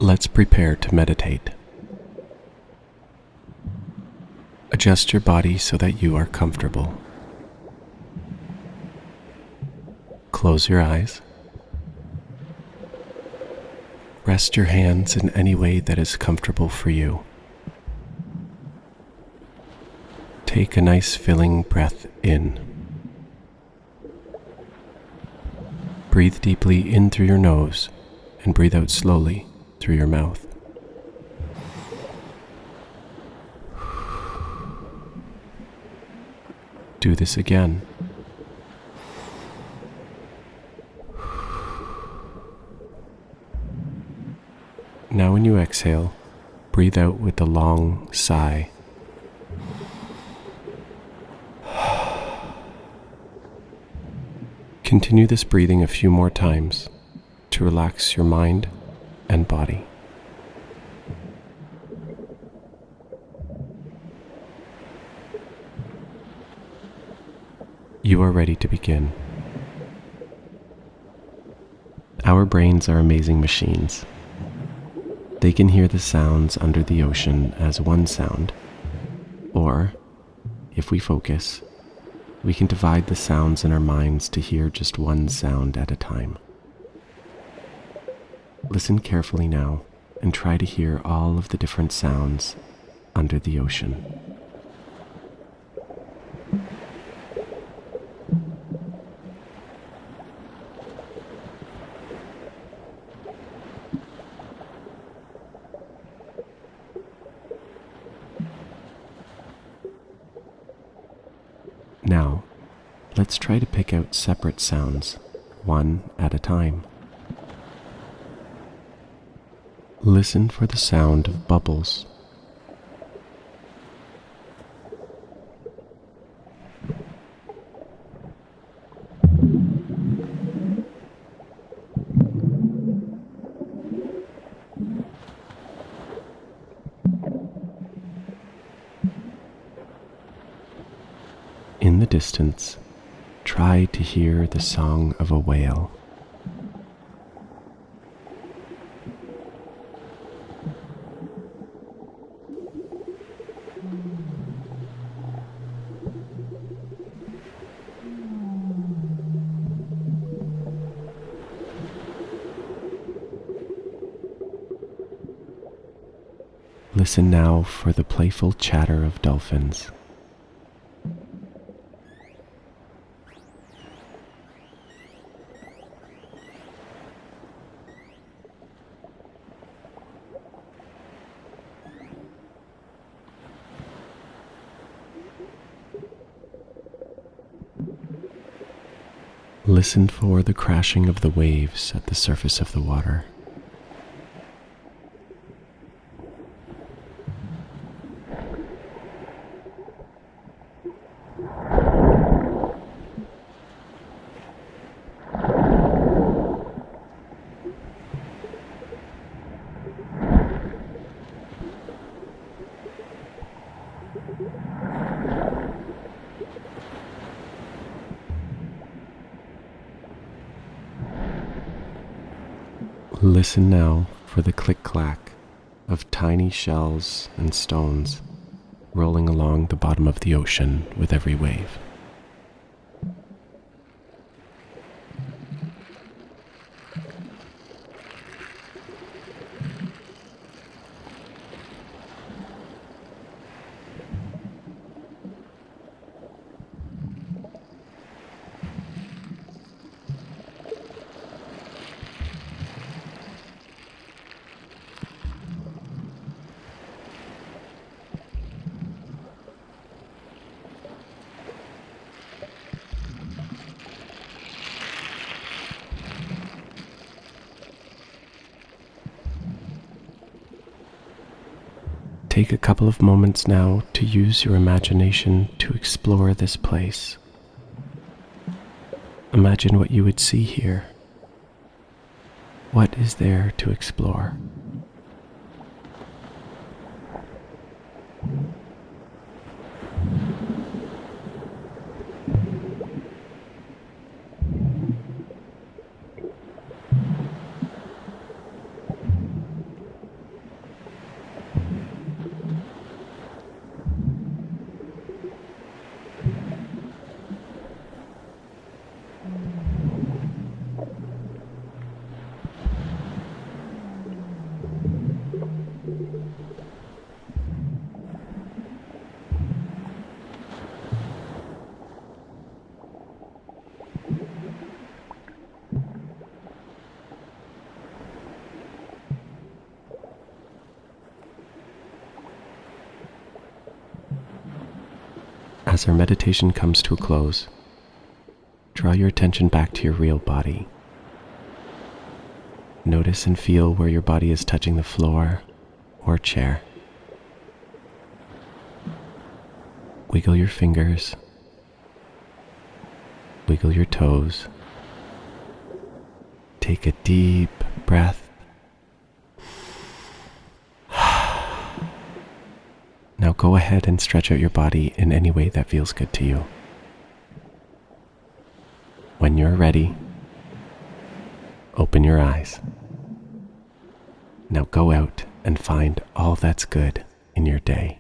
Let's prepare to meditate. Adjust your body so that you are comfortable. Close your eyes. Rest your hands in any way that is comfortable for you. Take a nice filling breath in. Breathe deeply in through your nose and breathe out slowly through your mouth. Do this again. Now when you exhale, breathe out with a long sigh. Continue this breathing a few more times to relax your mind and body. You are ready to begin. Our brains are amazing machines. They can hear the sounds under the ocean as one sound, or, if we focus, we can divide the sounds in our minds to hear just one sound at a time. Listen carefully now and try to hear all of the different sounds under the ocean. Now, let's try to pick out separate sounds, one at a time. Listen for the sound of bubbles. In the distance, try to hear the song of a whale. Listen now for the playful chatter of dolphins. Listen for the crashing of the waves at the surface of the water. Listen now for the click-clack of tiny shells and stones rolling along the bottom of the ocean with every wave. Take a couple of moments now to use your imagination to explore this place. Imagine what you would see here. What is there to explore? As our meditation comes to a close, draw your attention back to your real body. Notice and feel where your body is touching the floor or chair. Wiggle your fingers. Wiggle your toes. Take a deep breath. Now go ahead and stretch out your body in any way that feels good to you. When you're ready, open your eyes. Now go out and find all that's good in your day.